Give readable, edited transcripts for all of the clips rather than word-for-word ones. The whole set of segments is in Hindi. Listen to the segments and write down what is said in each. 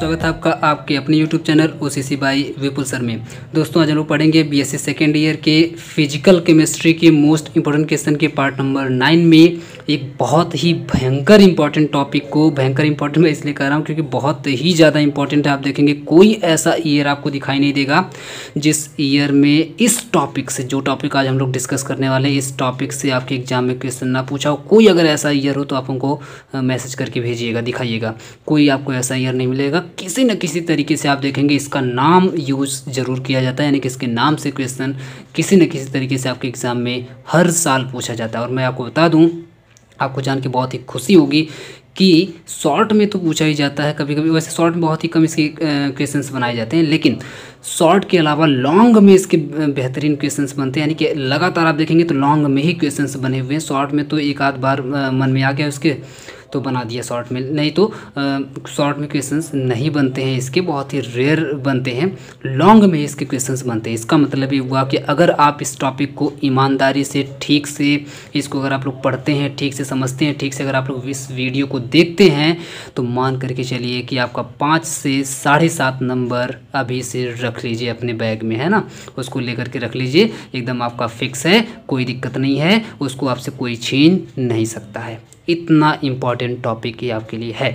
स्वागत है आपका आपके अपने YouTube channel OCC by Vipul sir में। दोस्तों आज हम लोग पढ़ेंगे बीएससी सेकेंड ईयर के फिजिकल केमिस्ट्री के मोस्ट इंपॉर्टेंट क्वेश्चन के पार्ट नंबर 9 में एक बहुत ही भयंकर इंपॉर्टेंट टॉपिक को, भयंकर इंपॉर्टेंट मैं इसलिए कह रहा हूँ क्योंकि बहुत ही ज़्यादा इंपॉर्टेंट है। आप देखेंगे कोई ऐसा ईयर आपको दिखाई नहीं देगा जिस ईयर में इस टॉपिक से, जो टॉपिक आज हम लोग डिस्कस करने वाले हैं, इस टॉपिक से आपके एग्जाम में क्वेश्चन ना पूछा हो। कोई अगर ऐसा ईयर हो तो आप हमको मैसेज करके भेजिएगा, दिखाइएगा। कोई आपको ऐसा ईयर नहीं मिलेगा। किसी न किसी तरीके से आप देखेंगे इसका नाम यूज़ ज़रूर किया जाता है, यानी कि इसके नाम से क्वेश्चन किसी न किसी तरीके से आपके एग्ज़ाम में हर साल पूछा जाता है। और मैं आपको बता दूं, आपको जान के बहुत ही खुशी होगी कि शॉर्ट में तो पूछा ही जाता है कभी कभी। वैसे शॉर्ट में बहुत ही कम इसके क्वेश्चंस बनाए जाते हैं, लेकिन शॉर्ट के अलावा लॉन्ग में इसके बेहतरीन क्वेश्चंस बनते हैं। यानी कि लगातार आप देखेंगे तो लॉन्ग में ही क्वेश्चंस बने हुए हैं। शॉर्ट में तो एक आध बार मन में आ गया उसके तो बना दिया शॉर्ट में, नहीं तो शॉर्ट में क्वेश्चंस नहीं बनते हैं इसके, बहुत ही रेयर बनते हैं। लॉन्ग में इसके क्वेश्चंस बनते हैं। इसका मतलब ये हुआ कि अगर आप इस टॉपिक को ईमानदारी से, ठीक से इसको अगर आप लोग पढ़ते हैं, ठीक से समझते हैं, ठीक से अगर आप लोग इस वीडियो को देखते हैं तो मान करके चलिए कि आपका 5 से 7.5 नंबर अभी से रख लीजिए अपने बैग में, है ना। उसको लेकर के रख लीजिए, एकदम आपका फिक्स है, कोई दिक्कत नहीं है, उसको आपसे कोई छीन नहीं सकता है। इतना इम्पॉर्टेंट टॉपिक ये आपके लिए है।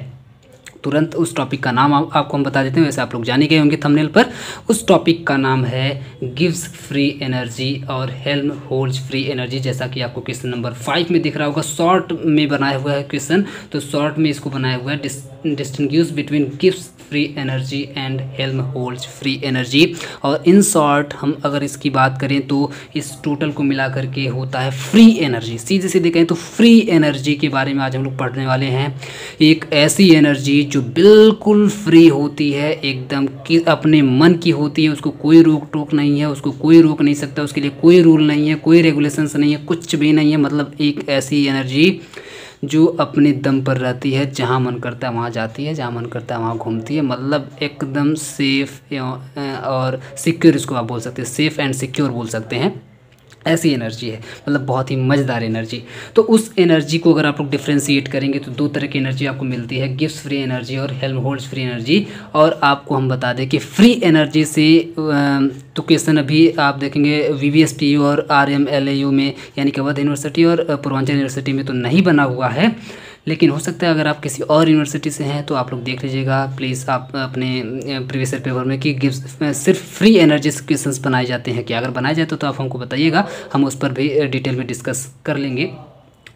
तुरंत उस टॉपिक का नाम आपको हम बता देते हैं, वैसे आप लोग जान ही गए होंगे थंबनेल पर। उस टॉपिक का नाम है गिब्स फ्री एनर्जी और हेल्महोल्ट्ज़ फ्री एनर्जी। जैसा कि आपको क्वेश्चन नंबर 5 में दिख रहा होगा, शॉर्ट में बनाया हुआ है क्वेश्चन, तो शॉर्ट में इसको बनाया हुआ है distinguish between Gibbs free energy and Helmholtz free energy. और इन शॉर्ट हम अगर इसकी बात करें तो इस टोटल को मिला करके होता है फ्री एनर्जी। सीधे सीधे कहें तो फ्री एनर्जी के बारे में आज हम लोग पढ़ने वाले हैं। एक ऐसी एनर्जी जो बिल्कुल फ्री होती है, एकदम कि अपने मन की होती है, उसको कोई रोक टोक नहीं है, उसको कोई रोक नहीं सकता, उसके लिए कोई रूल नहीं है, कोई रेगुलेशंस नहीं है, कुछ भी नहीं है। मतलब एक ऐसी एनर्जी जो अपने दम पर रहती है, जहाँ मन करता है वहाँ जाती है, जहाँ मन करता है वहाँ घूमती है। मतलब एकदम सेफ और सिक्योर, इसको आप बोल सकते हैं, सेफ एंड सिक्योर बोल सकते हैं। ऐसी एनर्जी है, मतलब बहुत ही मज़ेदार एनर्जी। तो उस एनर्जी को अगर आप लोग डिफ्रेंशिएट करेंगे तो 2 तरह की एनर्जी आपको मिलती है, गिब्स फ्री एनर्जी और हेल्महोल्ट्ज़ फ्री एनर्जी। और आपको हम बता दें कि फ्री एनर्जी से तो क्वेश्चन अभी आप देखेंगे VVSPU और RMLAU में, यानी कि अवध यूनिवर्सिटी और पूर्वांचल यूनिवर्सिटी में तो नहीं बना हुआ है, लेकिन हो सकता है अगर आप किसी और यूनिवर्सिटी से हैं तो आप लोग देख लीजिएगा प्लीज़ आप अपने प्रीवियस ईयर पेपर में कि गिब्स सिर्फ फ्री एनर्जी से क्वेश्चंस बनाए जाते हैं क्या। अगर बनाए जाए तो आप हमको बताइएगा, हम उस पर भी डिटेल में डिस्कस कर लेंगे।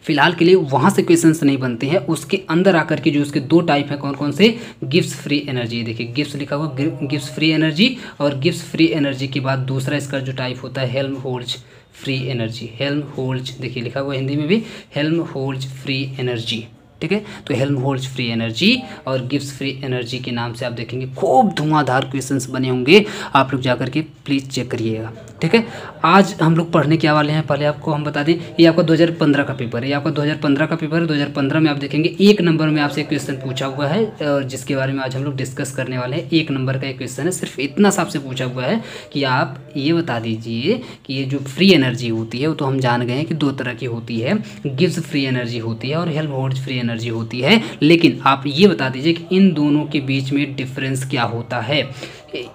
फिलहाल के लिए वहाँ से क्वेश्चंस नहीं बनते हैं। उसके अंदर आकर के जो उसके 2 टाइप हैं, कौन कौन से? गिब्स फ्री एनर्जी, देखिए गिब्स लिखा हुआ, गिब्स फ्री एनर्जी, और गिब्स फ्री एनर्जी के बाद दूसरा इसका जो टाइप होता है हेल्महोल्ट्ज़ फ्री एनर्जी। हेल्महोल्ट्ज़ देखिए लिखा हुआ हिंदी में भी, हेल्महोल्ट्ज़ फ्री एनर्जी, ठीक है। तो हेल्महोल्ट्ज़ फ्री एनर्जी और गिब्स फ्री एनर्जी के नाम से आप देखेंगे खूब धुआंधार क्वेश्चंस बने होंगे, आप लोग जाकर के प्लीज़ चेक करिएगा, ठीक है। आज हम लोग पढ़ने क्या वाले हैं, पहले आपको हम बता दें, ये आपका 2015 का पेपर है, ये आपका 2015 का पेपर है। 2015 में आप देखेंगे 1 नंबर में आपसे क्वेश्चन पूछा हुआ है, और जिसके बारे में आज हम लोग डिस्कस करने वाले हैं। 1 नंबर का एक क्वेश्चन है, सिर्फ इतना सा आपसे पूछा हुआ है कि आप ये बता दीजिए कि ये जो फ्री एनर्जी होती है वो तो हम जान गए हैं कि 2 तरह की होती है, गिब्स फ्री एनर्जी होती है और हेल्महोल्ट्ज़ फ्री एनर्जी होती है। लेकिन आप ये बता दीजिए कि इन दोनों के बीच में डिफरेंस क्या होता है,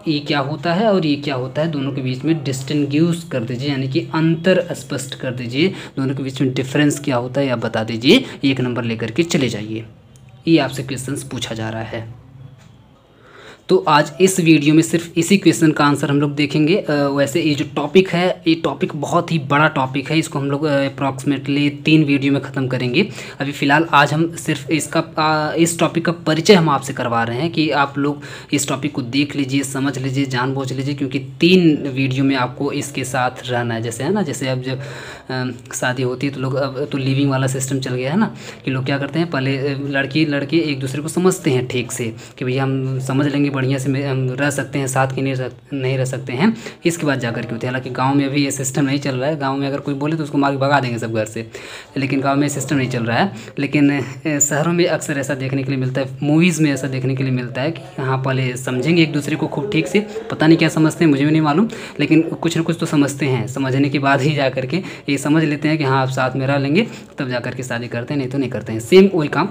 ये क्या होता है और ये क्या होता है, दोनों के बीच में डिस्टिंग्विश कर दीजिए, यानी कि अंतर स्पष्ट कर दीजिए। दोनों के बीच में डिफरेंस क्या होता है आप बता दीजिए, 1 नंबर लेकर के चले जाइए। ये आपसे क्वेश्चंस पूछा जा रहा है। तो आज इस वीडियो में सिर्फ इसी क्वेश्चन का आंसर हम लोग देखेंगे। वैसे ये जो टॉपिक है, ये टॉपिक बहुत ही बड़ा टॉपिक है, इसको हम लोग अप्रॉक्सीमेटली 3 वीडियो में ख़त्म करेंगे। अभी फ़िलहाल आज हम सिर्फ इस टॉपिक का परिचय हम आपसे करवा रहे हैं कि आप लोग इस टॉपिक को देख लीजिए, समझ लीजिए, जान बूझ लीजिए, क्योंकि 3 वीडियो में आपको इसके साथ रहना है। जैसे है ना, जैसे अब जब शादी होती है तो लोग, अब तो लिविंग वाला सिस्टम चल गया है ना, कि लोग क्या करते हैं, पहले लड़की लड़के एक दूसरे को समझते हैं ठीक से कि भैया हम समझ लेंगे, बढ़िया से हम रह सकते हैं, साथ के नहीं रह सकते हैं, इसके बाद जाकर के होते हैं। हालांकि गांव में अभी ये सिस्टम नहीं चल रहा है। गांव में अगर कोई बोले तो उसको मार के भगा देंगे सब घर से, लेकिन गांव में सिस्टम नहीं चल रहा है। लेकिन शहरों में अक्सर ऐसा देखने के लिए मिलता है, मूवीज़ में ऐसा देखने के लिए मिलता है कि हाँ पहले समझेंगे एक दूसरे को खूब ठीक से, पता नहीं क्या समझते हैं, मुझे भी नहीं मालूम, लेकिन कुछ ना कुछ तो समझते हैं। समझने के बाद ही जा करके ये समझ लेते हैं कि हाँ आप साथ में रह लेंगे, तब जा करके शादी करते हैं, नहीं तो नहीं करते हैं। सेम वही काम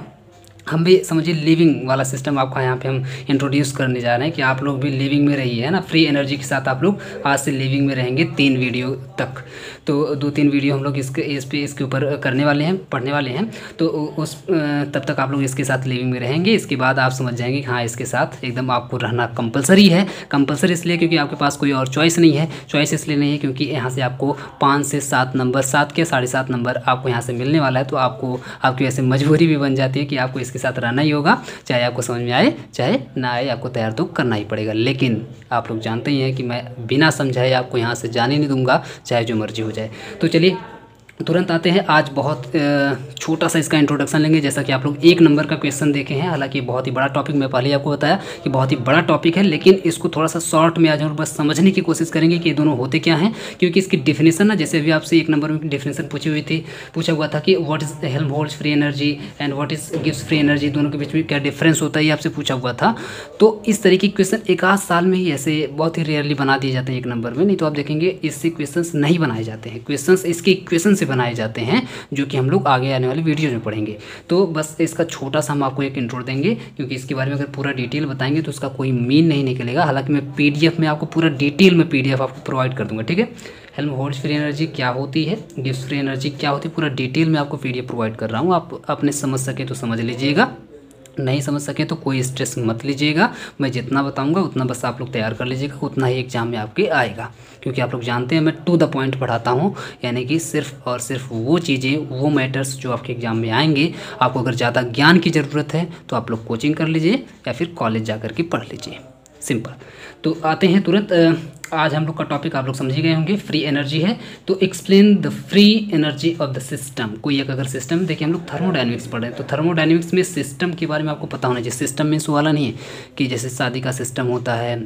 हम भी समझिए लिविंग वाला सिस्टम आपका यहाँ पे हम इंट्रोड्यूस करने जा रहे हैं कि आप लोग भी लिविंग में रहिए, है ना। फ्री एनर्जी के साथ आप लोग आज से लिविंग में रहेंगे 3 वीडियो तक। तो 2-3 वीडियो हम लोग इसके ऊपर करने वाले हैं, पढ़ने वाले हैं। तो उस तब तक आप लोग इसके साथ लिविंग में रहेंगे। इसके बाद आप समझ जाएंगे कि हाँ, इसके साथ एकदम आपको रहना कंपलसरी है। कंपलसरी इसलिए क्योंकि आपके पास कोई और चॉइस नहीं है। चॉइस इसलिए नहीं है क्योंकि यहाँ से आपको 5 से 7 नंबर, 7 के 7.5 नंबर आपको यहाँ से मिलने वाला है। तो आपको आपकी वैसे मजबूरी भी बन जाती है कि आपको इसके साथ रहना ही होगा, चाहे आपको समझ में आए चाहे ना आए, आपको तैयार तो करना ही पड़ेगा। लेकिन आप लोग जानते ही हैं कि मैं बिना समझाए आपको यहाँ से जाने नहीं दूंगा, चाहे जो मर्जी हो जाए। तो चलिए तुरंत आते हैं। आज बहुत छोटा सा इसका इंट्रोडक्शन लेंगे। जैसा कि आप लोग 1 नंबर का क्वेश्चन देखे हैं, हालांकि बहुत ही बड़ा टॉपिक, मैं पहले ही आपको बताया कि बहुत ही बड़ा टॉपिक है, लेकिन इसको थोड़ा सा शॉर्ट में आज हम बस समझने की कोशिश करेंगे कि ये दोनों होते क्या हैं। क्योंकि इसकी डेफिनेशन ना, जैसे अभी आपसे 1 नंबर में डेफिनेशन पूछा हुआ था कि what is Helmholtz free energy and what is Gibbs free energy, दोनों के बीच में क्या डिफरेंस होता है, ये आपसे पूछा हुआ था। तो इस तरीके के क्वेश्चन 1 आध साल में ही ऐसे बहुत ही रेयरली बना दिए जाते हैं 1 नंबर में, नहीं तो आप देखेंगे इससे क्वेश्चन नहीं बनाए जाते हैं। क्वेश्चन इसके इक्वेशन से बनाए जाते हैं, जो कि हम लोग आगे आने वाले वीडियो में पढ़ेंगे। तो बस इसका छोटा सा हम आपको एक इंट्रो देंगे, क्योंकि इसके बारे में अगर पूरा डिटेल बताएंगे तो उसका कोई मीन नहीं निकलेगा। हालांकि मैं पीडीएफ में आपको पूरा डिटेल में पीडीएफ आपको प्रोवाइड कर दूंगा, ठीक है। हेल्महोल्ट्ज़ फ्री एनर्जी क्या होती है, गिब्स फ्री एनर्जी क्या होती है, पूरा डिटेल में आपको पीडीएफ प्रोवाइड कर रहा हूँ। आप अपने समझ सके तो समझ लीजिएगा, नहीं समझ सके तो कोई स्ट्रेस मत लीजिएगा। मैं जितना बताऊंगा उतना बस आप लोग तैयार कर लीजिएगा, उतना ही एग्जाम में आपके आएगा। क्योंकि आप लोग जानते हैं मैं टू द पॉइंट पढ़ाता हूँ, यानी कि सिर्फ और सिर्फ वो चीज़ें, वो मैटर्स जो आपके एग्जाम में आएंगे। आपको अगर ज़्यादा ज्ञान की ज़रूरत है तो आप लोग कोचिंग कर लीजिए या फिर कॉलेज जा कर के पढ़ लीजिए, सिंपल। तो आते हैं तुरंत। आज हम लोग का टॉपिक आप लोग समझ गए होंगे, फ्री एनर्जी है। तो explain the free energy of the system. कोई एक अगर सिस्टम, देखिए हम लोग थर्मोडायनेमिक्स पढ़ रहे हैं, तो थर्मोडायनेमिक्स में सिस्टम के बारे में आपको पता होना चाहिए। सिस्टम मीन्स वाला नहीं है कि जैसे शादी का सिस्टम होता है,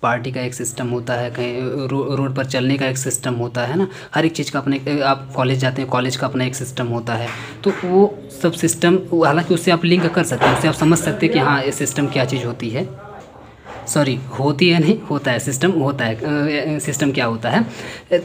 पार्टी का एक सिस्टम होता है, कहीं रोड पर चलने का एक सिस्टम होता है ना। हर एक चीज़ का अपने, आप कॉलेज जाते हैं, कॉलेज का अपना एक सिस्टम होता है। तो वो सब सिस्टम, हालांकि उससे आप लिंक कर सकते हैं, उससे आप समझ सकते हैं कि हाँ, ये सिस्टम क्या चीज़ होती है। सॉरी, होती है नहीं, होता है, सिस्टम होता है, सिस्टम क्या होता है।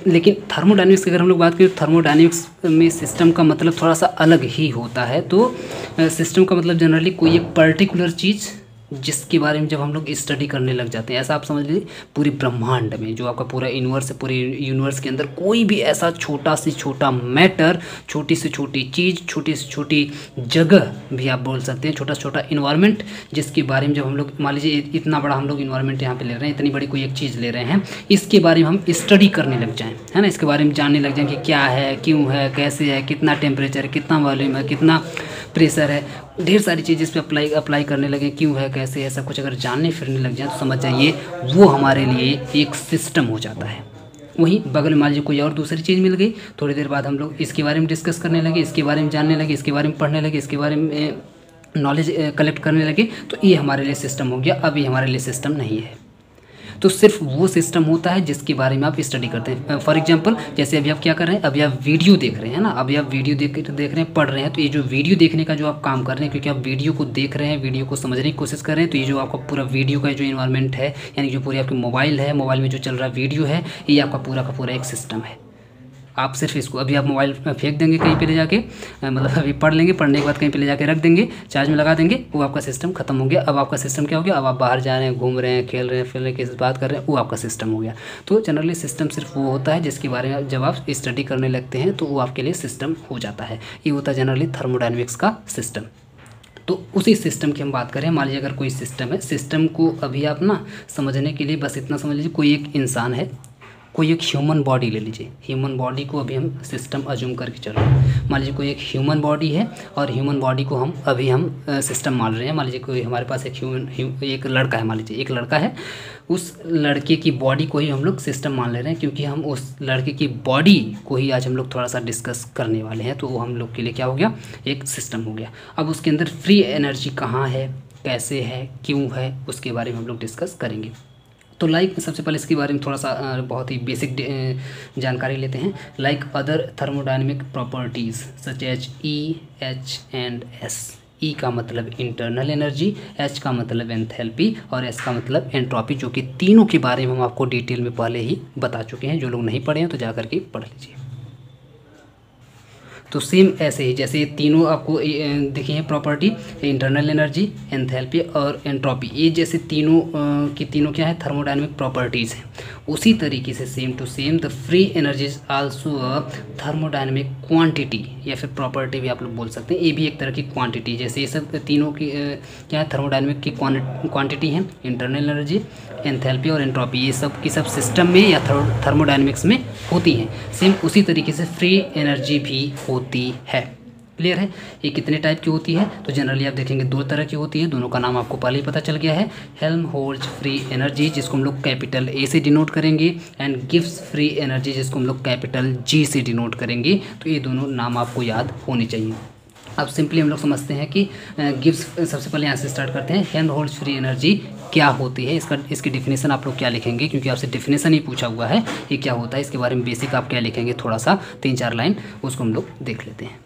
लेकिन थर्मोडायनेमिक्स की अगर हम लोग बात करें, थर्मोडायनेमिक्स में सिस्टम का मतलब थोड़ा सा अलग ही होता है। तो सिस्टम का मतलब जनरली कोई एक पर्टिकुलर चीज़ जिसके बारे में जब हम लोग स्टडी करने लग जाते हैं, ऐसा आप समझ लीजिए पूरी ब्रह्मांड में जो आपका पूरा यूनिवर्स है, पूरे यूनिवर्स के अंदर कोई भी ऐसा छोटा से छोटा मैटर, छोटी से छोटी चीज़, छोटी से छोटी जगह भी आप बोल सकते हैं, छोटा से छोटा इन्वायरमेंट, जिसके बारे में जब हम लोग, मान लीजिए इतना बड़ा हम लोग इन्वायरमेंट यहाँ पे ले रहे हैं, इतनी बड़ी कोई एक चीज़ ले रहे हैं, इसके बारे में हम स्टडी करने लग जाएँ, है ना। इसके बारे में जानने लग जाएँ कि क्या है, क्यों है, कैसे है, कितना टेम्परेचर है, कितना वॉल्यूम है, कितना प्रेशर है, ढेर सारी चीज़ इस पर अप्लाई करने लगे, क्यों है, कैसे है, सब कुछ अगर जानने फिरने लग जाए तो समझ जाइए वो हमारे लिए एक सिस्टम हो जाता है। वहीं बगल में मान लीजिए कोई और दूसरी चीज़ मिल गई, थोड़ी देर बाद हम लोग इसके बारे में डिस्कस करने लगे, इसके बारे में जानने लगे, इसके बारे में पढ़ने लगे, इसके बारे में नॉलेज कलेक्ट करने लगे, तो ये हमारे लिए सिस्टम हो गया। अब ये हमारे लिए सिस्टम नहीं है। तो सिर्फ वो सिस्टम होता है जिसके बारे में आप स्टडी करते हैं। फॉर एग्जांपल, जैसे अभी आप क्या कर रहे हैं, अभी आप वीडियो देख रहे हैं ना, अभी आप वीडियो देख रहे हैं, पढ़ रहे हैं। तो ये जो वीडियो देखने का जो आप काम कर रहे हैं, क्योंकि आप वीडियो को देख रहे हैं, वीडियो को समझने की कोशिश कर रहे हैं, तो ये जो आपका पूरा वीडियो का जो इन्वायरमेंट है, यानी जो पूरी आपकी मोबाइल है, मोबाइल में जो चल रहा वीडियो है, ये आपका पूरा का पूरा एक सिस्टम है। आप सिर्फ इसको, अभी आप मोबाइल फेंक देंगे कहीं पे ले जाके, मतलब अभी पढ़ लेंगे, पढ़ने के बाद कहीं पे ले जाके रख देंगे, चार्ज में लगा देंगे, वो आपका सिस्टम खत्म हो गया। अब आपका सिस्टम क्या हो गया, अब आप बाहर जा रहे हैं, घूम रहे हैं, खेल रहे हैं, फिर रहे हैं, किसी बात कर रहे हैं, वो आपका सिस्टम हो गया। तो जनरली सिस्टम सिर्फ वो होता है जिसके बारे में जब आप स्टडी करने लगते हैं तो वो आपके लिए सिस्टम हो जाता है। ये होता है जनरली थर्मोडायनेमिक्स का सिस्टम। तो उसी सिस्टम की हम बात करें। मान लीजिए अगर कोई सिस्टम है, सिस्टम को अभी आप ना समझने के लिए बस इतना समझ लीजिए, कोई एक इंसान है, कोई एक ह्यूमन बॉडी ले लीजिए। ह्यूमन बॉडी को अभी हम सिस्टम अज्यूम करके चल रहे हैं। मान लीजिए कोई एक ह्यूमन बॉडी है और ह्यूमन बॉडी को हम सिस्टम मान रहे हैं। मान लीजिए कोई हमारे पास एक लड़का है, मान लीजिए एक लड़का है, उस लड़के की बॉडी को ही हम लोग सिस्टम मान ले रहे हैं, क्योंकि हम उस लड़के की बॉडी को ही आज हम लोग थोड़ा सा डिस्कस करने वाले हैं। तो वो हम लोग के लिए क्या हो गया, एक सिस्टम हो गया। अब उसके अंदर फ्री एनर्जी कहाँ है, कैसे है, क्यों है, उसके बारे में हम लोग डिस्कस करेंगे। तो लाइक सबसे पहले इसके बारे में थोड़ा सा बहुत ही बेसिक जानकारी लेते हैं। Like other thermodynamic properties such as E, H and S. E का मतलब इंटरनल एनर्जी, एच का मतलब एंथैल्पी और एस का मतलब एंट्रोपी, जो कि तीनों के बारे में हम आपको डिटेल में पहले ही बता चुके हैं। जो लोग नहीं पढ़े हैं तो जा करके पढ़ लीजिए। तो सेम ऐसे ही जैसे ये तीनों आपको दिखी है प्रॉपर्टी, इंटरनल एनर्जी, एंथैल्पी और एंट्रोपी, ये जैसे तीनों की तीनों क्या है थर्मोडायनेमिक प्रॉपर्टीज़ हैं। उसी तरीके से same to same the free energy is also a thermodynamic quantity या फिर प्रॉपर्टी भी आप लोग बोल सकते हैं। ये भी एक तरह की क्वांटिटी, जैसे ये सब तीनों की क्या है थर्मोडायनेमिक की क्वांटिटी है, इंटरनल एनर्जी, एंथैल्पी और एंट्रोपी, ये सब की सब सिस्टम में या थर्मोडायनेमिक्स में होती हैं। सेम उसी तरीके से फ्री एनर्जी भी होती है। क्लियर है? ये कितने टाइप की होती है? तो जनरली आप देखेंगे 2 तरह की होती है, दोनों का नाम आपको पहले ही पता चल गया है। हेल्महोल्ट्ज़ फ्री एनर्जी जिसको हम लोग कैपिटल ए से डिनोट करेंगे, एंड गिब्स फ्री एनर्जी जिसको हम लोग कैपिटल जी से डिनोट करेंगे। तो ये दोनों नाम आपको याद होने चाहिए। अब सिंपली हम लोग समझते हैं कि गिब्स, सबसे पहले यहाँ से स्टार्ट करते हैं। हेल्महोल्ट्ज़ फ्री एनर्जी क्या होती है, इसकी डिफिनेशन आप लोग क्या लिखेंगे, क्योंकि आपसे डिफिनेशन ही पूछा हुआ है ये क्या होता है, इसके बारे में बेसिक आप क्या लिखेंगे, थोड़ा सा 3-4 लाइन उसको हम लोग देख लेते हैं।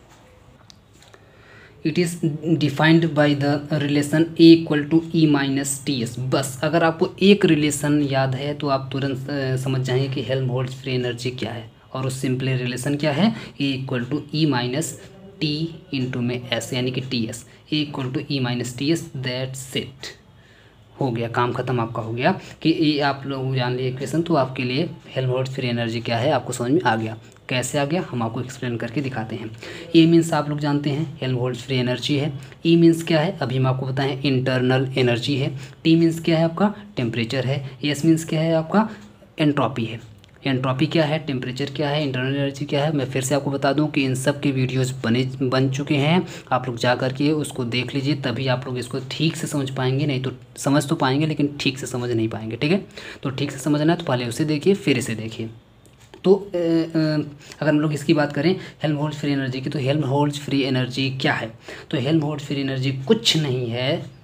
It is defined by the relation A equal to E minus T S. बस अगर आपको एक रिलेशन याद है तो आप तुरंत समझ जाएंगे कि हेल्महोल्ट्ज़ फ्री एनर्जी क्या है, और उस सिंपली रिलेशन क्या है, A equal to E minus T into में एस, यानी कि T S, A equal to E minus T S, that's it. हो गया, काम खत्म आपका हो गया कि ये आप लोग जान लिए इक्वेशन, तो आपके लिए हेल्महोल्ट्ज़ फ्री एनर्जी क्या है आपको समझ में आ गया। कैसे आ गया हम आपको एक्सप्लेन करके दिखाते हैं। ए मीन्स आप लोग जानते हैं हेल्महोल्ट्ज़ फ्री एनर्जी है। ई मीन्स क्या है अभी हम आपको बताएं, इंटरनल एनर्जी है। टी मीन्स क्या है आपका टेम्परेचर है। एस मीन्स क्या है आपका एंट्रोपी है। एंट्रोपी क्या है, टेम्परेचर क्या है, इंटरनल एनर्जी क्या है। मैं फिर से आपको बता दूं कि इन सब के वीडियोस बन चुके हैं, आप लोग जा करके उसको देख लीजिए, तभी आप लोग इसको ठीक से समझ पाएंगे। नहीं तो समझ तो पाएंगे लेकिन ठीक से समझ नहीं पाएंगे। ठीक है, तो ठीक से समझना है तो पहले उसे देखिए फिर इसे देखिए। तो अगर हम लोग इसकी बात करें हेल्महोल्ट्ज़ फ्री एनर्जी की, तो हेल्महोल्ट्ज़ फ्री एनर्जी क्या है, तो हेल्महोल्ट्ज़ फ्री एनर्जी कुछ नहीं है,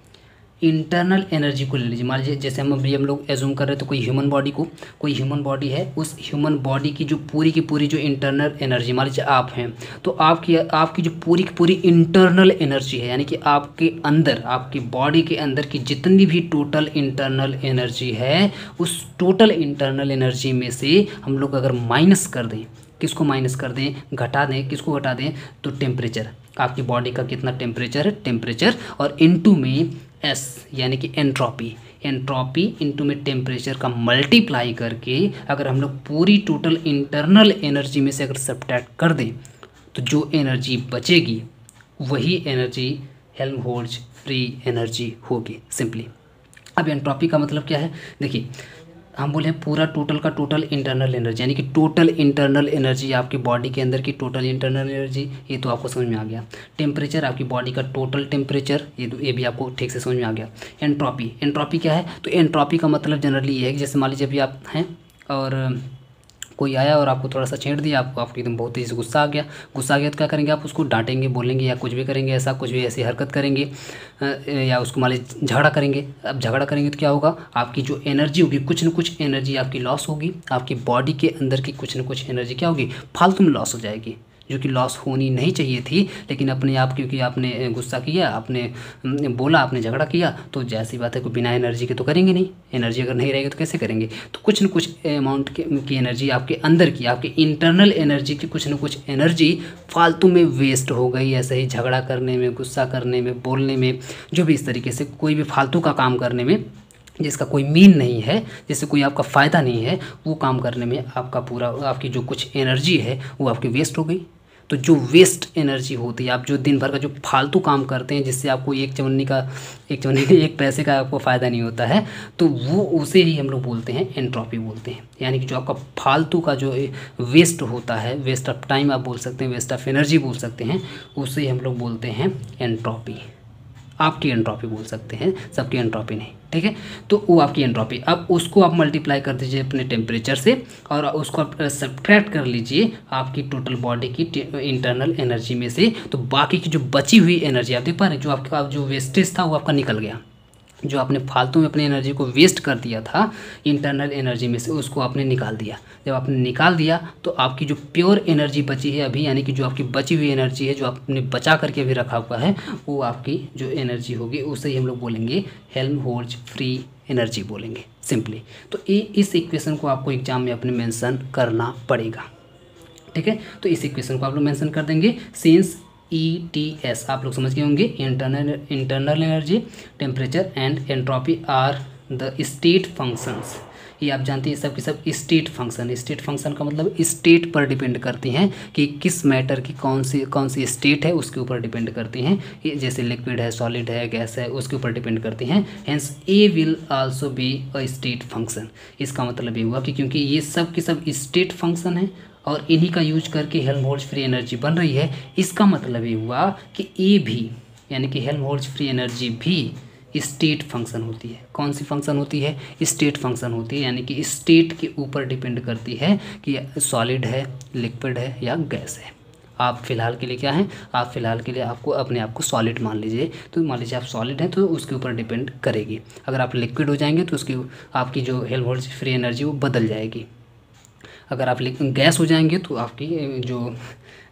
इंटरनल एनर्जी को ले लीजिए। मान लीजिए जैसे हम लोग एज्यूम कर रहे हैं, तो कोई ह्यूमन बॉडी है, उस ह्यूमन बॉडी की जो पूरी की पूरी जो इंटरनल एनर्जी, मान लीजिए आप हैं, तो आपकी जो पूरी की पूरी इंटरनल एनर्जी है, यानी कि आपके अंदर, आपकी बॉडी के अंदर की जितनी भी टोटल इंटरनल एनर्जी है, उस टोटल इंटरनल एनर्जी में से हम लोग अगर माइनस कर दें, किसको माइनस कर दें, घटा दें, किसको घटा दें, तो टेम्परेचर, आपकी बॉडी का कितना टेम्परेचर है, टेम्परेचर, और इनटू में एस यानी कि एंट्रोपी इनटू में टेम्परेचर का मल्टीप्लाई करके अगर हम लोग पूरी टोटल इंटरनल एनर्जी में से अगर सब्ट्रैक्ट कर दें, तो जो एनर्जी बचेगी वही एनर्जी हेल्महोल्ट्ज़ फ्री एनर्जी होगी सिंपली। अब एंट्रोपी का मतलब क्या है, देखिए हम बोले पूरा टोटल का टोटल इंटरनल एनर्जी, यानी कि टोटल इंटरनल एनर्जी आपकी बॉडी के अंदर की टोटल इंटरनल एनर्जी, ये तो आपको समझ में आ गया। टेम्परेचर आपकी बॉडी का टोटल टेम्परेचर, ये भी आपको ठीक से समझ में आ गया। एंट्रोपी क्या है, तो एंट्रोपी का मतलब जनरली ये है कि जैसे मान लीजिए अभी आप हैं और कोई आया और आपको थोड़ा सा छेड़ दिया, आपको एकदम बहुत तेज़ी से गुस्सा आ गया तो क्या करेंगे आप, उसको डांटेंगे, बोलेंगे या कुछ भी करेंगे, ऐसा कुछ भी ऐसी हरकत करेंगे, या उसको मान लीजिए झगड़ा करेंगे। अब झगड़ा करेंगे तो क्या होगा, आपकी जो एनर्जी होगी, कुछ न कुछ एनर्जी आपकी लॉस होगी, आपकी बॉडी के अंदर की कुछ न कुछ एनर्जी क्या होगी, फालतू में लॉस हो जाएगी, जो कि लॉस होनी नहीं चाहिए थी, लेकिन अपने आप क्योंकि आपने गुस्सा किया, आपने बोला, आपने झगड़ा किया, तो जैसी बात है कि बिना एनर्जी के तो करेंगे नहीं, एनर्जी अगर नहीं रहेगी तो कैसे करेंगे। तो कुछ न कुछ अमाउंट की एनर्जी आपके अंदर की, आपके इंटरनल एनर्जी की कुछ न कुछ एनर्जी फालतू में वेस्ट हो गई, ऐसे ही झगड़ा करने में, गुस्सा करने में, बोलने में, जो भी इस तरीके से कोई भी फालतू का काम करने में जिसका कोई मीन नहीं है, जिससे कोई आपका फ़ायदा नहीं है, वो काम करने में आपकी जो कुछ एनर्जी है वो आपकी वेस्ट हो गई। तो जो वेस्ट एनर्जी होती है, आप जो दिन भर का जो फालतू काम करते हैं जिससे आपको एक पैसे का आपको फ़ायदा नहीं होता है, तो वो उसे ही हम लोग बोलते हैं एंट्रोपी बोलते हैं। यानी कि जो आपका फालतू का जो वेस्ट होता है, वेस्ट ऑफ टाइम आप बोल सकते हैं, वेस्ट ऑफ एनर्जी बोल सकते हैं, उसे हम लोग बोलते हैं एंट्रोपी। आपकी एंट्रोपी बोल सकते हैं, सबकी एंट्रोपी नहीं, ठीक है। तो वो आपकी एंट्रोपी, अब उसको आप मल्टीप्लाई कर दीजिए अपने टेम्परेचर से और उसको आप सब्ट्रैक्ट कर लीजिए आपकी टोटल बॉडी की इंटरनल एनर्जी में से, तो बाकी की जो बची हुई एनर्जी आप देख पा रहे हैं, जो आपका जो वेस्टेज था वो आपका निकल गया, जो आपने फालतू में अपनी एनर्जी को वेस्ट कर दिया था इंटरनल एनर्जी में से, उसको आपने निकाल दिया। जब आपने निकाल दिया तो आपकी जो प्योर एनर्जी बची है अभी, यानी कि जो आपकी बची हुई एनर्जी है, जो आपने बचा करके अभी रखा हुआ है, वो आपकी जो एनर्जी होगी उसे ही हम लोग बोलेंगे हेल्महोल्ट्ज़ फ्री एनर्जी बोलेंगे सिंपली। तो इस इक्वेशन को आपको एग्जाम में अपने मेंशन करना पड़ेगा। ठीक है। तो इस इक्वेशन को आप लोग मेंशन कर देंगे। सिंस ETS आप लोग समझ गए होंगे, internal energy, temperature and entropy are the state functions. ये आप जानते हैं सब के सब स्टेट फंक्शन। स्टेट फंक्शन का मतलब स्टेट पर डिपेंड करती हैं कि किस मैटर की कौन सी स्टेट है, उसके ऊपर डिपेंड करती हैं। ये जैसे लिक्विड है, सॉलिड है, गैस है, उसके ऊपर डिपेंड करती हैं। Hence A will also be a state function. इसका मतलब ये हुआ कि क्योंकि ये सब के सब स्टेट फंक्शन है और इन्हीं का यूज करके हेल्महोल्ट्ज़ फ्री एनर्जी बन रही है, इसका मतलब ये हुआ कि ए भी यानी कि हेल्महोल्ट्ज़ फ्री एनर्जी भी स्टेट फंक्शन होती है। कौन सी फंक्शन होती है? स्टेट फंक्शन होती है, यानी कि स्टेट के ऊपर डिपेंड करती है कि सॉलिड है, लिक्विड है या गैस है। आप फिलहाल के लिए क्या हैं, आप फिलहाल के लिए आपको अपने आप को सॉलिड मान लीजिए। तो मान लीजिए आप सॉलिड हैं तो उसके ऊपर डिपेंड करेगी। अगर आप लिक्विड हो जाएंगे तो उसकी आपकी जो हेल्महोल्ट्ज़ फ्री एनर्जी वो बदल जाएगी। अगर आप गैस हो जाएंगे तो आपकी जो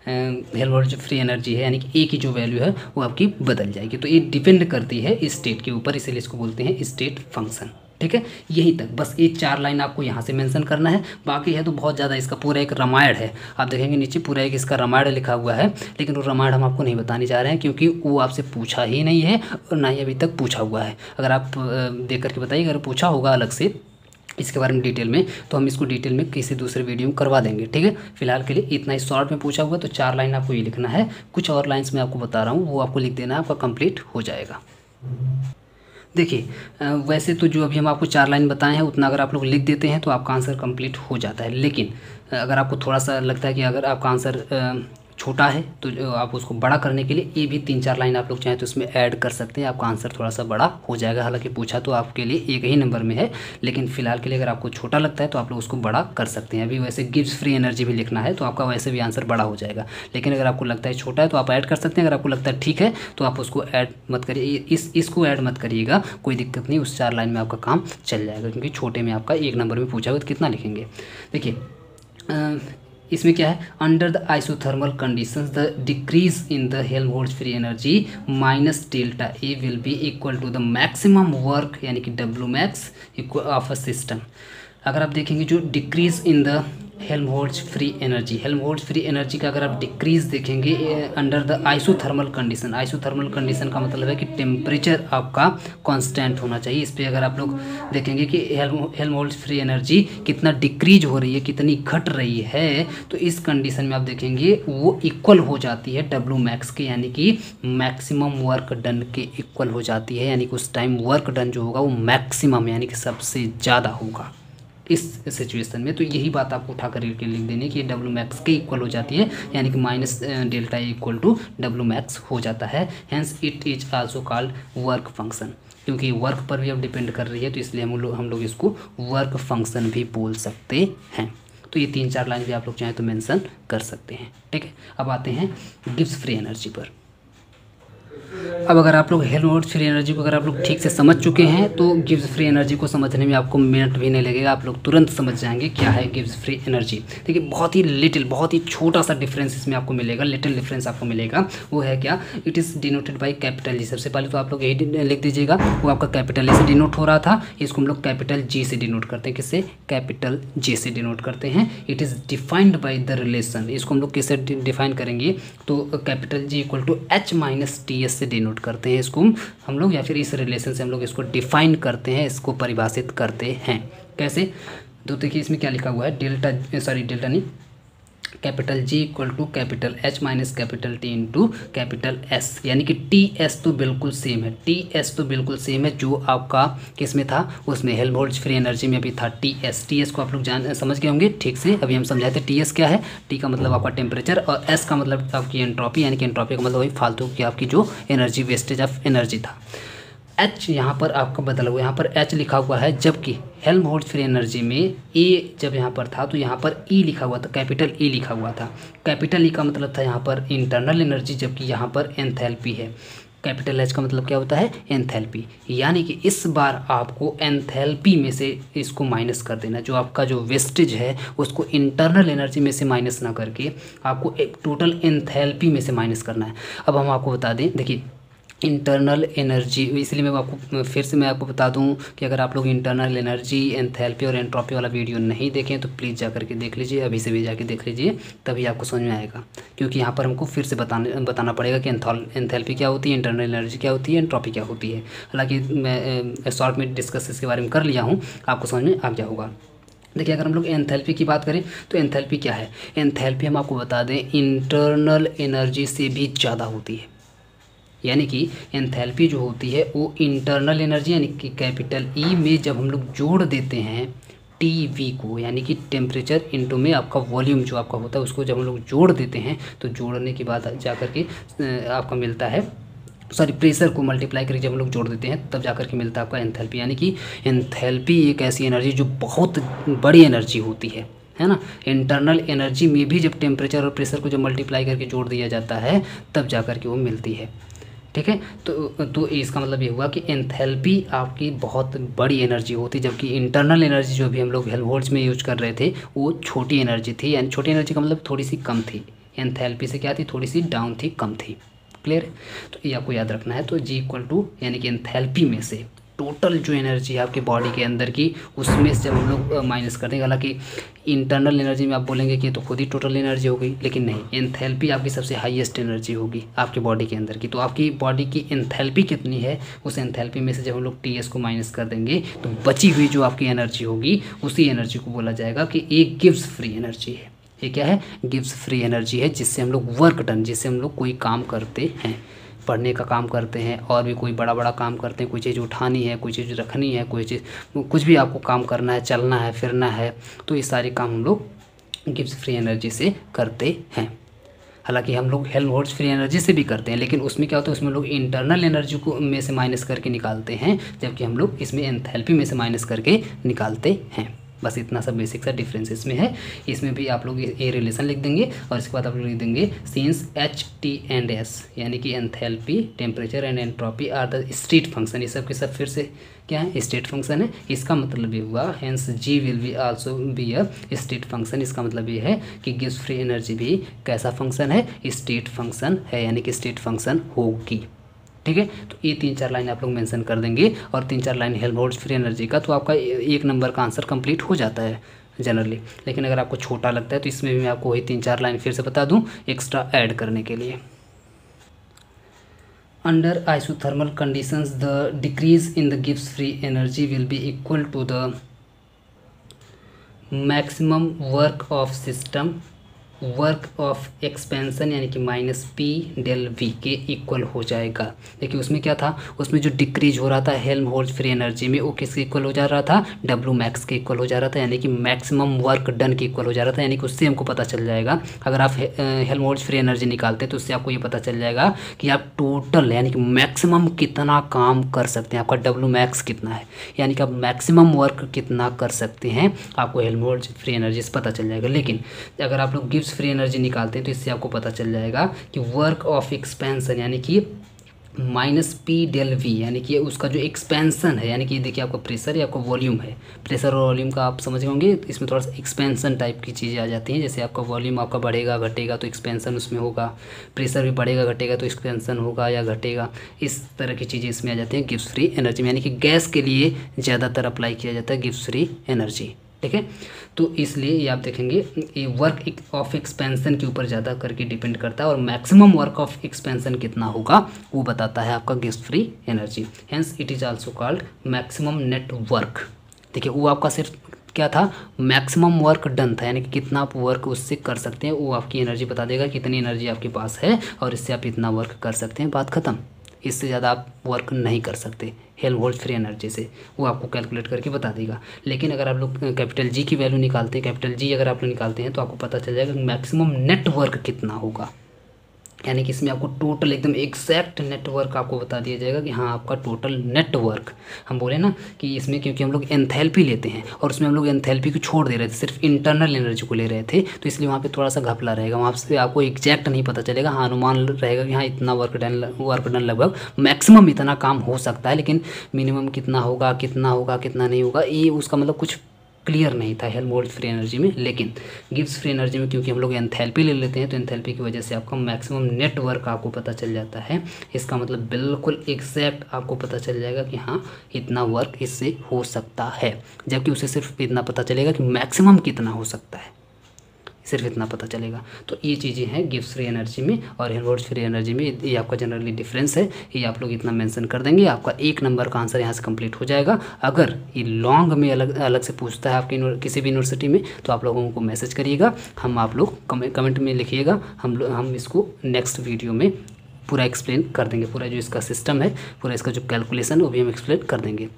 हेल्महोल्ट्ज़ फ्री एनर्जी है यानी कि ए की जो वैल्यू है वो आपकी बदल जाएगी। तो ये डिपेंड करती है स्टेट के ऊपर, इसीलिए इसको बोलते हैं स्टेट फंक्शन। ठीक है, यहीं तक बस ये 4 लाइन आपको यहाँ से मेंशन करना है। बाकी है तो बहुत ज़्यादा, इसका पूरा एक रामायण है। आप देखेंगे नीचे पूरा एक इसका रामायण लिखा हुआ है, लेकिन वो रामायण हम आपको नहीं बताने जा रहे हैं क्योंकि वो आपसे पूछा ही नहीं है और ना ही अभी तक पूछा हुआ है। अगर आप देख करके बताइए, अगर पूछा होगा अलग से इसके बारे में डिटेल में तो हम इसको डिटेल में किसी दूसरे वीडियो में करवा देंगे। ठीक है, फिलहाल के लिए इतना ही शॉर्ट में पूछा हुआ, तो 4 लाइन आपको ये लिखना है। कुछ और लाइन्स मैं आपको बता रहा हूँ वो आपको लिख देना है, आपका कंप्लीट हो जाएगा। देखिए वैसे तो जो अभी हम आपको 4 लाइन बताए हैं उतना अगर आप लोग लिख देते हैं तो आपका आंसर कंप्लीट हो जाता है। लेकिन अगर आपको थोड़ा सा लगता है कि अगर आपका आंसर छोटा है तो आप उसको बड़ा करने के लिए ये भी 3-4 लाइन आप लोग चाहें तो उसमें ऐड कर सकते हैं, आपका आंसर थोड़ा सा बड़ा हो जाएगा। हालांकि पूछा तो आपके लिए एक ही नंबर में है, लेकिन फिलहाल के लिए अगर आपको छोटा लगता है तो आप लोग उसको बड़ा कर सकते हैं। अभी वैसे गिब्स फ्री एनर्जी भी लिखना है तो आपका वैसे भी आंसर बड़ा हो जाएगा, लेकिन अगर आपको लगता है छोटा है तो आप ऐड कर सकते हैं। अगर आपको लगता है ठीक है तो आप उसको ऐड मत करिए, इसको ऐड मत करिएगा, कोई दिक्कत नहीं, उस 4 लाइन में आपका काम चल जाएगा। क्योंकि छोटे में आपका 1 नंबर में पूछा हुआ तो कितना लिखेंगे। देखिए इसमें क्या है, under the isothermal conditions the decrease in the Helmholtz free energy minus delta A will be equal to the maximum work यानी कि Wmax ऑफ अ सिस्टम। अगर आप देखेंगे जो decrease in the Helmholtz free energy का अगर आप डिक्रीज देखेंगे under the isothermal condition. Isothermal condition का मतलब है कि टेम्परेचर आपका कांस्टेंट होना चाहिए। इस पर अगर आप लोग देखेंगे कि हेल्महोल्ट्ज़ फ्री एनर्जी कितना डिक्रीज हो रही है, कितनी घट रही है, तो इस कंडीशन में आप देखेंगे वो इक्वल हो जाती है Wmax के, यानी कि मैक्सिमम वर्क डन के इक्वल हो जाती है। यानी कि उस टाइम वर्क डन जो होगा वो मैक्सिमम यानी कि सबसे ज़्यादा होगा इस सिचुएशन में। तो यही बात आपको उठा कर लिख देनी कि Wmax के इक्वल हो जाती है, यानी कि minus delta equal to Wmax हो जाता है। Hence it is also called work function. क्योंकि वर्क पर भी अब डिपेंड कर रही है तो इसलिए हम लोग इसको वर्क फंक्शन भी बोल सकते हैं। तो ये 3-4 लाइन भी आप लोग चाहें तो मेंशन कर सकते हैं। ठीक है, अब आते हैं गिब्स फ्री एनर्जी पर। अब अगर आप लोग हेल्महोल्ट्ज़ फ्री एनर्जी को अगर आप लोग ठीक से समझ चुके हैं तो गिब्स फ्री एनर्जी को समझने में आपको मिनट भी नहीं लगेगा, आप लोग तुरंत समझ जाएंगे क्या है गिब्स फ्री एनर्जी। देखिए बहुत ही छोटा सा डिफरेंस इसमें आपको मिलेगा, लिटिल डिफरेंस आपको मिलेगा। वो है क्या, it is denoted by capital G. सबसे पहले तो आप लोग यही लिख दीजिएगा, वो आपका कैपिटल ए से डिनोट हो रहा था, इसको हम लोग कैपिटल जी से डिनोट करते हैं। किससे? कैपिटल जे से डिनोट करते हैं। It is defined by the relation, इसको हम लोग किससे डिफाइन करेंगे तो capital G equal to H minus TS से डिनोट करते हैं इसको हम लोग, या फिर इस रिलेशन से हम लोग इसको डिफाइन करते हैं, इसको परिभाषित करते हैं। कैसे? तो देखिए इसमें क्या लिखा हुआ है, डेल्टा नहीं, capital G equal to capital H minus capital T into capital S, यानी कि TS तो बिल्कुल सेम है, TS तो बिल्कुल सेम है जो आपका किस में था, उसमें हेल्महोल्ट्ज़ फ्री एनर्जी में भी था TS को आप लोग समझ गए होंगे ठीक से। अभी हम समझाए थे TS क्या है, T का मतलब आपका टेम्परेचर और S का मतलब आपकी एंट्रोपी, यानी कि एंट्रोपी का मतलब वही फालतू की आपकी जो एनर्जी, वेस्टेज ऑफ एनर्जी था। H यहाँ पर आपका बदला हुआ, यहाँ पर H लिखा हुआ है, जबकि हेल्महोल्ट्ज़ फ्री एनर्जी में A जब यहाँ पर था तो यहाँ पर E लिखा हुआ था, कैपिटल E लिखा हुआ था। कैपिटल E का मतलब था यहाँ पर इंटरनल एनर्जी, जबकि यहाँ पर एंथैल्पी है। कैपिटल H का मतलब क्या होता है, एंथैल्पी। यानी कि इस बार आपको एंथैल्पी में से इसको माइनस कर देना, जो आपका जो वेस्टेज है उसको इंटरनल एनर्जी में से माइनस ना करके आपको एक टोटल एंथैल्पी में से माइनस करना है। अब हम आपको बता दें, देखिए इंटरनल एनर्जी, इसलिए मैं आपको फिर से मैं आपको बता दूं कि अगर आप लोग इंटरनल एनर्जी, एंथैल्पी और एंट्रोपी वाला वीडियो नहीं देखें तो प्लीज़ जा करके देख लीजिए, अभी से भी जाके देख लीजिए, तभी आपको समझ में आएगा। क्योंकि यहाँ पर हमको फिर से बताना पड़ेगा कि एंथैल्पी क्या होती है, इंटरनल एनर्जी क्या होती है, एंट्रोपी क्या होती है। हालाँकि मैं शॉर्ट में डिस्कस इसके बारे में कर लिया हूँ, आपको समझ में आ गया होगा। देखिए अगर हम लोग एंथैल्पी की बात करें तो एंथैल्पी क्या है। एंथैल्पी हम आपको बता दें इंटरनल एनर्जी से भी ज़्यादा होती है, यानी कि एंथैल्पी जो होती है वो इंटरनल एनर्जी यानी कि कैपिटल ई में जब हम लोग जोड़ देते हैं टी वी को, यानी कि टेम्परेचर इंटू में आपका वॉल्यूम जो आपका होता है उसको जब हम लोग जोड़ देते हैं तो जोड़ने के बाद जा कर के आपका मिलता है, सॉरी प्रेशर को मल्टीप्लाई करके जब हम लोग जोड़ देते हैं तब जा कर के मिलता है आपका एंथैल्पी। यानी कि एंथैल्पी एक ऐसी एनर्जी जो बहुत बड़ी एनर्जी होती है ना। इंटरनल एनर्जी में भी जब टेम्परेचर और प्रेशर को जब मल्टीप्लाई करके जोड़ दिया जाता है तब जा कर के वो मिलती है, ठीक है। तो इसका मतलब ये हुआ कि एंथैल्पी आपकी बहुत बड़ी एनर्जी होती, जबकि इंटरनल एनर्जी जो भी हम लोग हेल्महोल्ट्ज़ में यूज कर रहे थे वो छोटी एनर्जी थी, यानी छोटी एनर्जी का मतलब थोड़ी सी कम थी। एंथैल्पी से क्या थी, थोड़ी सी डाउन थी, कम थी। क्लियर है, तो ये आपको याद रखना है। तो जी इक्वल टू यानी कि एंथैल्पी में से टोटल जो एनर्जी है आपके बॉडी के अंदर की उसमें से जब हम लोग माइनस कर देंगे, हालांकि इंटरनल एनर्जी में आप बोलेंगे कि तो खुद ही टोटल एनर्जी हो गई, लेकिन नहीं, एंथैल्पी आपकी सबसे हाईएस्ट एनर्जी होगी आपके बॉडी के अंदर की। तो आपकी बॉडी की एंथैल्पी कितनी है, उस एंथैल्पी में से जब हम लोग टी एस को माइनस कर देंगे तो बची हुई जो आपकी एनर्जी होगी उसी एनर्जी को बोला जाएगा कि एक गिव्स फ्री एनर्जी है। ये क्या है, गिव्स फ्री एनर्जी है, जिससे हम लोग वर्क डन, जिससे हम लोग कोई काम करते हैं, पढ़ने का काम करते हैं और भी कोई बड़ा बड़ा काम करते हैं, कोई चीज़ उठानी है, कोई चीज़ रखनी है, कोई चीज़ कुछ भी आपको काम करना है, चलना है, फिरना है, तो ये सारे काम हम लोग गिव्स फ्री एनर्जी से करते हैं। हालांकि हम लोग हेल्महोल्ट्ज़ फ्री एनर्जी से भी करते हैं, लेकिन उसमें क्या होता है, उसमें लोग इंटरनल एनर्जी को में से माइनस करके निकालते हैं, जबकि हम लोग इसमें एंथैल्पी में से माइनस करके निकालते हैं। बस इतना सा बेसिक सा डिफरेंस इसमें है। इसमें भी आप लोग ये रिलेशन लिख देंगे और इसके बाद आप लोग लिख देंगे since H T and S, यानी कि enthalpy, temperature and entropy are the state function. ये सब के सब फिर से क्या है, स्टेट फंक्शन है। इसका मतलब ये हुआ hence G will be also be a state function. इसका मतलब ये है कि गिव्स फ्री एनर्जी भी कैसा फंक्शन है, स्टेट फंक्शन है, यानी कि स्टेट फंक्शन होगी, ठीक है। तो ये 3-4 लाइन आप लोग मेंशन कर देंगे और 3-4 लाइन हेल्महोल्ट्ज़ फ्री एनर्जी का, तो आपका 1 नंबर का आंसर कंप्लीट हो जाता है जनरली। लेकिन अगर आपको छोटा लगता है तो इसमें भी मैं आपको वही 3-4 लाइन फिर से बता दूं एक्स्ट्रा ऐड करने के लिए। Under isothermal conditions the decrease in the गिव्स free energy will be equal to the maximum work of system work of expansion, यानी कि माइनस पी डेल वी के इक्वल हो जाएगा। देखिए उसमें क्या था, उसमें जो डिक्रीज हो रहा था हेल्महोल्ट्ज़ फ्री एनर्जी में वो किसके इक्वल हो जा रहा था, डब्ल्यू मैक्स के इक्वल हो जा रहा था, यानी कि मैक्सिमम वर्क डन के इक्वल हो जा रहा था। यानी कि उससे हमको पता चल जाएगा, अगर आप हेल्महोल्ट्ज़ फ्री एनर्जी निकालते हैं तो उससे आपको ये पता चल जाएगा कि आप टोटल यानी कि मैक्सिमम कितना काम कर सकते हैं, आपका डब्ल्यू मैक्स कितना है, यानी कि आप मैक्सिमम वर्क कितना कर सकते हैं, आपको हेल्महोल्ट्ज़ फ्री एनर्जी से पता चल जाएगा। लेकिन अगर आप लोग गिव्स फ्री एनर्जी निकालते हैं तो इससे आपको पता चल जाएगा कि वर्क ऑफ एक्सपेंशन यानी कि माइनस पी डेल वी, यानी कि उसका जो एक्सपेंशन है, यानी कि देखिए आपका प्रेशर या आपका वॉल्यूम है, प्रेशर और वॉल्यूम का आप समझ होंगे, इसमें थोड़ा सा एक्सपेंशन टाइप की चीज़ें आ जाती हैं। जैसे आपका वॉल्यूम आपका बढ़ेगा घटेगा तो एक्सपेंशन उसमें होगा, प्रेशर भी बढ़ेगा घटेगा तो एक्सपेंशन होगा या घटेगा, इस तरह की चीज़ें इसमें आ जाती हैं गिव्स फ्री एनर्जी में। यानी कि गैस के लिए ज़्यादातर अप्लाई किया जाता है गिव्स फ्री एनर्जी, ठीक है। तो इसलिए ये आप देखेंगे ये वर्क ऑफ एक्सपेंशन के ऊपर ज़्यादा करके डिपेंड करता है और मैक्सिमम वर्क ऑफ एक्सपेंशन कितना होगा वो बताता है आपका gives free energy. Hence it is also called maximum net work. देखिए वो आपका सिर्फ क्या था, मैक्सिमम वर्क डन था, यानी कि कितना आप वर्क उससे कर सकते हैं, वो आपकी एनर्जी बता देगा कितनी एनर्जी आपके पास है और इससे आप इतना वर्क कर सकते हैं, बात ख़त्म। इससे ज़्यादा आप वर्क नहीं कर सकते हेल्महोल्ट्ज़ फ्री एनर्जी से, वो आपको कैलकुलेट करके बता देगा। लेकिन अगर आप लोग कैपिटल जी की वैल्यू निकालते हैं, कैपिटल जी अगर आप लोग निकालते हैं तो आपको पता चल जाएगा मैक्सिमम नेट वर्क कितना होगा, यानी कि इसमें आपको टोटल एकदम एग्जैक्ट नेटवर्क आपको बता दिया जाएगा कि हाँ आपका टोटल नेटवर्क। हम बोले ना कि इसमें क्योंकि हम लोग एंथैल्पी लेते हैं और उसमें हम लोग एंथैल्पी को छोड़ दे रहे थे, सिर्फ इंटरनल एनर्जी को ले रहे थे, तो इसलिए वहाँ पे थोड़ा सा घपला रहेगा, वहाँ से आपको एग्जैक्ट नहीं पता चलेगा। हाँ अनुमान रहेगा कि हाँ इतना वर्क डन लगभग मैक्सिमम इतना काम हो सकता है, लेकिन मिनिमम कितना होगा कितना नहीं होगा ये उसका मतलब कुछ क्लियर नहीं था हेल्महोल्ट्ज़ फ्री एनर्जी में। लेकिन गिब्स फ्री एनर्जी में क्योंकि हम लोग एंथैल्पी ले लेते हैं, तो एंथैल्पी की वजह से आपका मैक्सिमम नेटवर्क आपको पता चल जाता है। इसका मतलब बिल्कुल एग्जैक्ट आपको पता चल जाएगा कि हाँ इतना वर्क इससे हो सकता है, जबकि उसे सिर्फ इतना पता चलेगा कि मैक्सिमम कितना हो सकता है, सिर्फ इतना पता चलेगा। तो ये चीज़ें हैं गिब्स फ्री एनर्जी में और हेल्महोल्ट्ज़ फ्री एनर्जी में, ये आपका जनरली डिफरेंस है। ये आप लोग इतना मेंशन कर देंगे, आपका 1 नंबर का आंसर यहाँ से कंप्लीट हो जाएगा। अगर ये लॉन्ग में अलग से पूछता है आपकी किसी भी यूनिवर्सिटी में, तो आप लोगों को मैसेज करिएगा, हम आप लोग कमेंट में लिखिएगा, हम इसको नेक्स्ट वीडियो में पूरा एक्सप्लेन कर देंगे। पूरा जो इसका सिस्टम है, पूरा इसका जो कैलकुलेशन है वो भी हम एक्सप्लेन कर देंगे।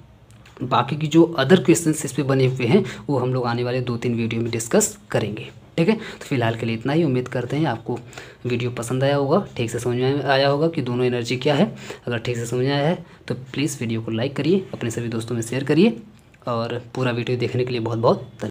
बाकी की जो अदर क्वेश्चंस इस पे बने हुए हैं वो हम लोग आने वाले 2-3 वीडियो में डिस्कस करेंगे। ठीक है, तो फिलहाल के लिए इतना ही। उम्मीद करते हैं आपको वीडियो पसंद आया होगा, ठीक से समझ में आया होगा कि दोनों एनर्जी क्या है। अगर ठीक से समझ में आया है तो प्लीज़ वीडियो को लाइक करिए, अपने सभी दोस्तों में शेयर करिए, और पूरा वीडियो देखने के लिए बहुत बहुत धन्यवाद।